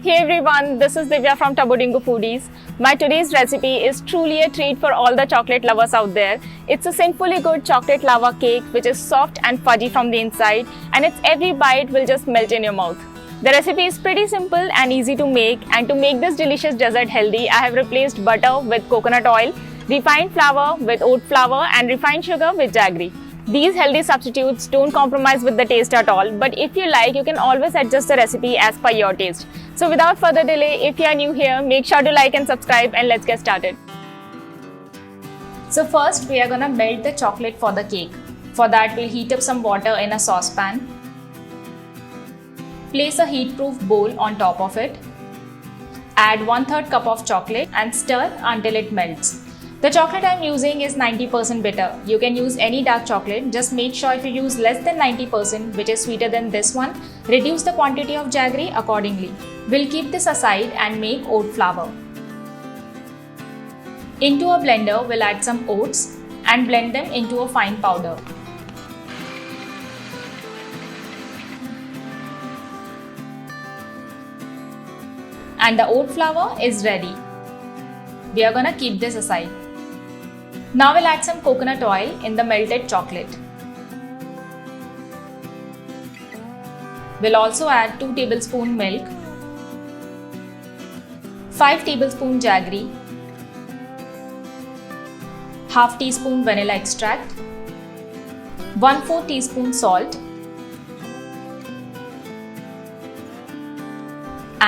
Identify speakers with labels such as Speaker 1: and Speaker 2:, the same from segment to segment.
Speaker 1: Hey everyone, this is Divya from Tabudingo Foodies. My today's recipe is truly a treat for all the chocolate lovers out there. It's a sinfully good chocolate lava cake which is soft and fudgy from the inside, and its every bite will just melt in your mouth. The recipe is pretty simple and easy to make, and to make this delicious dessert healthy, I have replaced butter with coconut oil, refined flour with oat flour, and refined sugar with jaggery. These healthy substitutes don't compromise with the taste at all, but if you like, you can always adjust the recipe as per your taste. So without further delay, if you are new here, make sure to like and subscribe, and let's get started. So first we are gonna melt the chocolate for the cake. For that we'll heat up some water in a saucepan. Place a heat-proof bowl on top of it. Add 1/3 cup of chocolate and stir until it melts. The chocolate I'm using is 90% bitter. You can use any dark chocolate, just make sure if you use less than 90%, which is sweeter than this one, reduce the quantity of jaggery accordingly. We'll keep this aside and make oat flour. Into a blender, we'll add some oats and blend them into a fine powder. And the oat flour is ready. We are gonna keep this aside. Now we'll add some coconut oil in the melted chocolate. We'll also add 2 tablespoons milk, 5 tablespoons jaggery, half teaspoon vanilla extract, 1/4 teaspoon salt,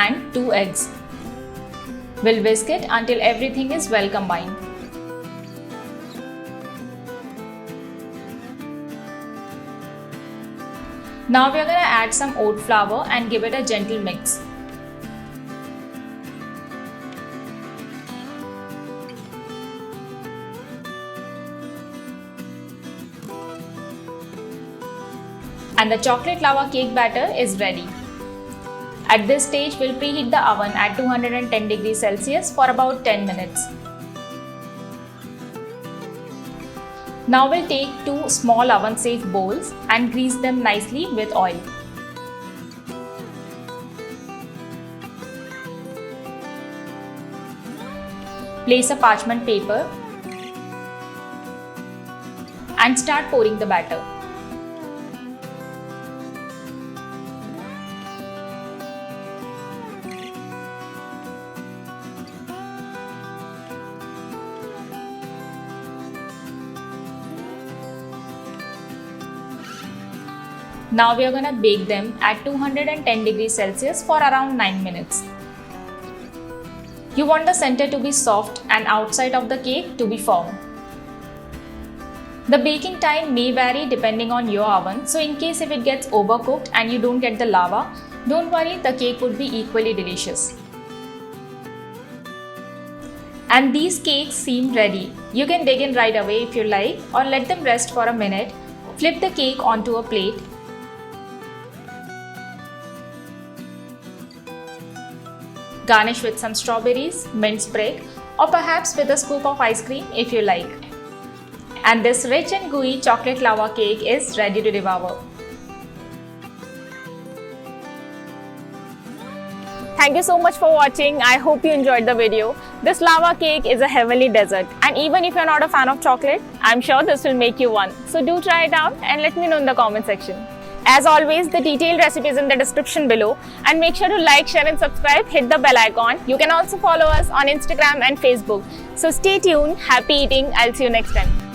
Speaker 1: and 2 eggs. We'll whisk it until everything is well combined. Now we are going to add some oat flour and give it a gentle mix. And the chocolate lava cake batter is ready. At this stage, we'll preheat the oven at 210 degrees Celsius for about 10 minutes. Now we'll take 2 small oven-safe bowls and grease them nicely with oil. Place a parchment paper and start pouring the batter. Now we are going to bake them at 210 degrees Celsius for around 9 minutes. You want the center to be soft and outside of the cake to be firm. The baking time may vary depending on your oven, so in case if it gets overcooked and you don't get the lava, don't worry, the cake would be equally delicious. And these cakes seem ready. You can dig in right away if you like, or let them rest for a minute. Flip the cake onto a plate. Garnish with some strawberries, mint sprig, or perhaps with a scoop of ice cream if you like. And this rich and gooey chocolate lava cake is ready to devour. Thank you so much for watching. I hope you enjoyed the video. This lava cake is a heavenly dessert, and even if you're not a fan of chocolate, I'm sure this will make you one. So do try it out and let me know in the comment section. As always, the detailed recipe is in the description below, and make sure to like, share and subscribe, hit the bell icon. You can also follow us on Instagram and Facebook. So stay tuned, happy eating, I'll see you next time.